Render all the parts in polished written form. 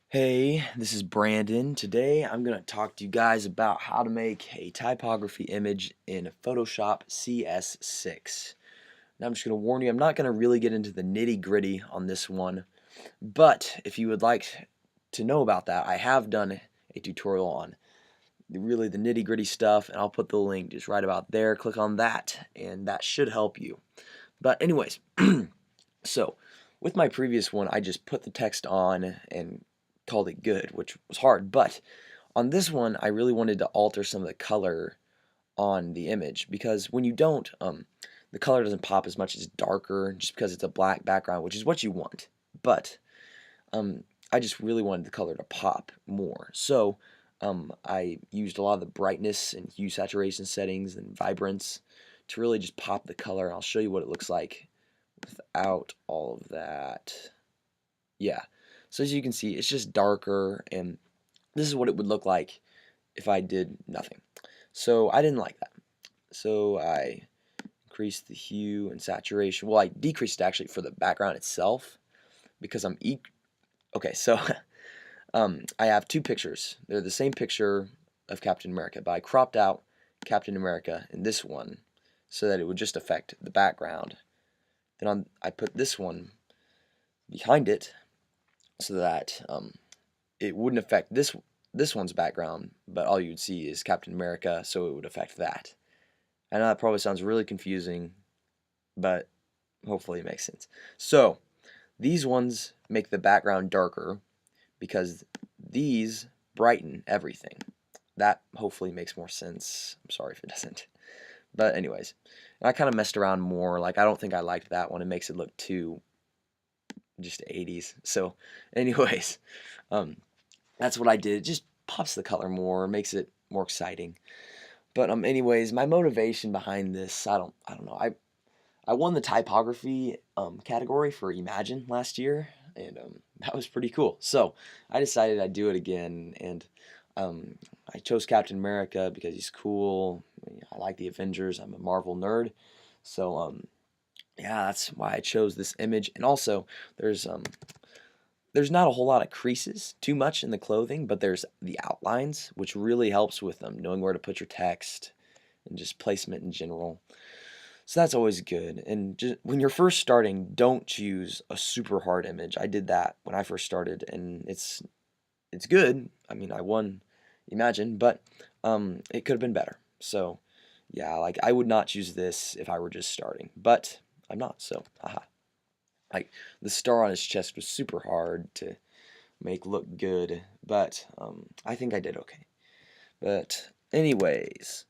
Hey, this is Brandon. Today I'm going to talk to you guys about how to make a typography image in Photoshop CS6. Now I'm just going to warn you, I'm not going to really get into the nitty-gritty on this one, but if you would like to know about that, I have done a tutorial on really the nitty-gritty stuff, and I'll put the link just right about there. Click on that, and that should help you. But anyways, so with my previous one, I just put the text on and called it good, which was hard. But on this one, I really wanted to alter some of the color on the image because when you don't, the color doesn't pop as much as darker just because it's a black background, which is what you want. But I just really wanted the color to pop more. So I used a lot of the brightness and hue saturation settings and vibrance to really just pop the color. I'll show you what it looks like without all of that. Yeah, so as you can see, it's just darker, and this is what it would look like if I did nothing. So I didn't like that. So I increased the hue and saturation. Well, I decreased it actually for the background itself because okay, so I have two pictures. They're the same picture of Captain America, but I cropped out Captain America in this one so that it would just affect the background. Then I put this one behind it so that it wouldn't affect this one's background, but all you'd see is Captain America, so it would affect that. I know that probably sounds really confusing, but hopefully it makes sense. So these ones make the background darker because these brighten everything. That hopefully makes more sense. I'm sorry if it doesn't. But anyways, I kind of messed around more. Like I don't think I liked that one. It makes it look too just 80s. So anyways, that's what I did. It just pops the color more, makes it more exciting. But anyways, my motivation behind this, I don't know. I won the typography category for Imagine last year, and that was pretty cool. So I decided I'd do it again, and I chose Captain America because he's cool. I like the Avengers. I'm a Marvel nerd, so yeah, that's why I chose this image. And also, there's not a whole lot of creases too much in the clothing, but there's the outlines, which really helps with knowing where to put your text and just placement in general. So that's always good. And just when you're first starting, don't choose a super hard image. I did that when I first started, and it's good. I mean, I won Imagine, but it could have been better. So yeah, like I would not choose this if I were just starting, but I'm not. So haha. Like the star on his chest was super hard to make look good, but I think I did okay. But anyways,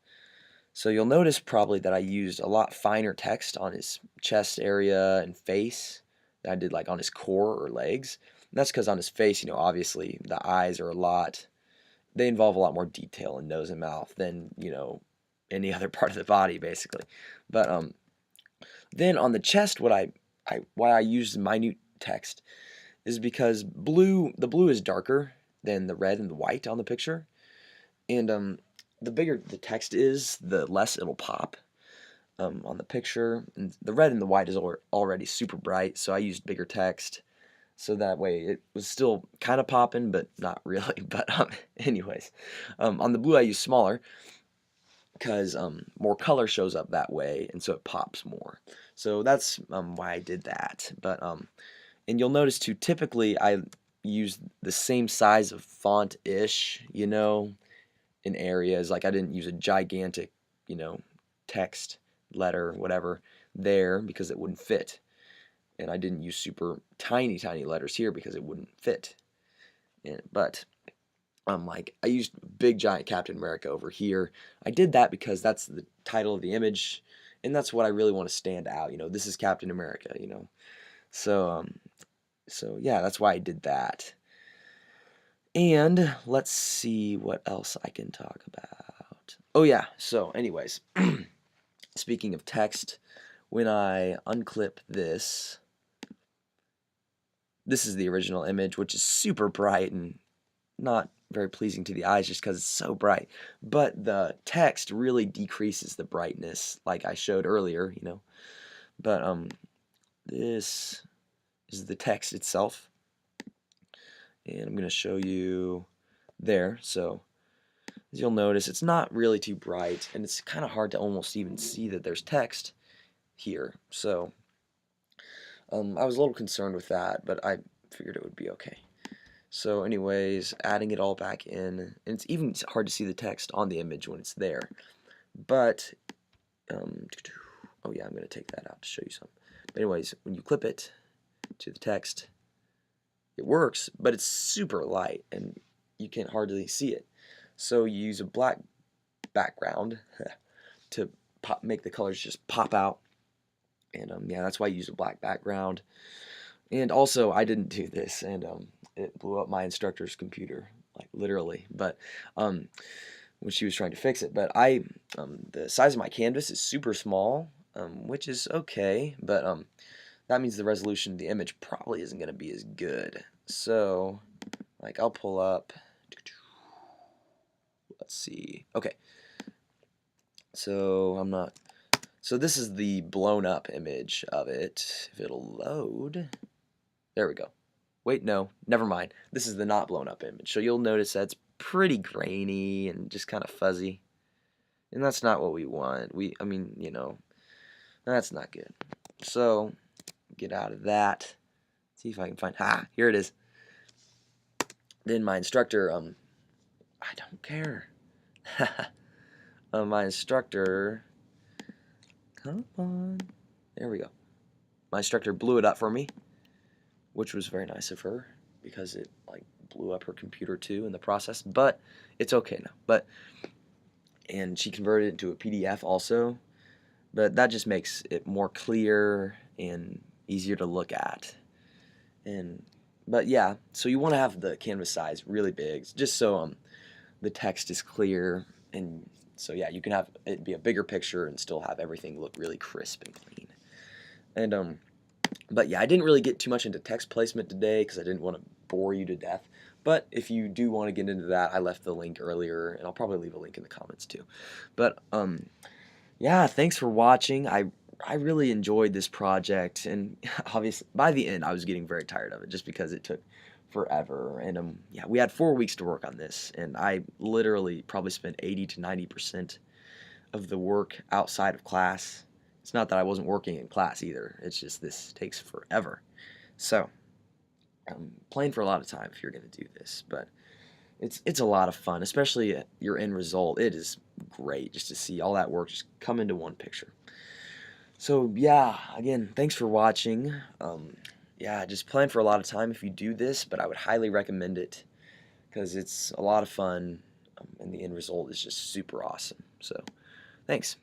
so you'll notice probably that I used a lot finer text on his chest area and face than I did like on his core or legs. And that's because on his face, obviously the eyes are they involve a lot more detail in nose and mouth than, any other part of the body basically. But then on the chest, why I used minute text is because the blue is darker than the red and the white on the picture, and the bigger the text is, the less it'll pop on the picture. And the red and the white is already super bright, so I used bigger text, so that way it was still kind of popping, but not really. But anyways, on the blue I used smaller because more color shows up that way, and so it pops more. So that's why I did that. But and you'll notice too, typically I use the same size of font-ish, in areas. Like I didn't use a gigantic, text, letter, whatever, there because it wouldn't fit. And I didn't use super tiny, tiny letters here because it wouldn't fit. But like I used big giant Captain America over here. I did that because that's the title of the image, and that's what I really want to stand out. This is Captain America. So so yeah, that's why I did that. And let's see what else I can talk about. Oh yeah, so anyways, speaking of text, when I unclip this is the original image, which is super bright and not very pleasing to the eyes just because it's so bright. But the text really decreases the brightness, like I showed earlier. But this is the text itself. and I'm going to show you there. So as you'll notice, it's not really too bright, and it's kind of hard to almost even see that there's text here. So I was a little concerned with that, but I figured it would be okay. So anyways, adding it all back in, and it's even hard to see the text on the image when it's there. But, oh yeah, I'm going to take that out to show you something. But anyways, when you clip it to the text, it works, but it's super light, and you can't hardly see it. So you use a black background to make the colors just pop out. And yeah, that's why I use a black background. And also, I didn't do this, and it blew up my instructor's computer, like literally. But when she was trying to fix it, but the size of my canvas is super small, which is okay. But that means the resolution of the image probably isn't going to be as good. So, like, I'll pull up. Let's see. Okay. So I'm not. So this is the blown up image of it. If it'll load. There we go. Wait, no, never mind. This is the not blown up image. So you'll notice that's pretty grainy and just kind of fuzzy. And that's not what we want. I mean, you know, that's not good. So get out of that. See if I can find. Here it is. Then my instructor, I don't care. My instructor, come on. There we go. My instructor blew it up for me, which was very nice of her because it like blew up her computer too in the process. But it's okay now. And she converted it into a PDF also. But that just makes it more clear and easier to look at. But yeah, so you want to have the canvas size really big, just so the text is clear, and so yeah, you can have it be a bigger picture and still have everything look really crisp and clean. And but yeah, I didn't really get too much into text placement today because I didn't want to bore you to death. But if you do want to get into that, I left the link earlier, and I'll probably leave a link in the comments too. But yeah, thanks for watching. I really enjoyed this project, and obviously by the end I was getting very tired of it just because it took forever. And yeah, we had 4 weeks to work on this, and I literally probably spent 80 to 90% of the work outside of class. It's not that I wasn't working in class either. It's just this takes forever. So I'm playing for a lot of time if you're going to do this, but it's a lot of fun, especially your end result. It is great just to see all that work just come into one picture. So yeah, again, thanks for watching. Yeah, just plan for a lot of time if you do this, but I would highly recommend it because it's a lot of fun, and the end result is just super awesome. So thanks.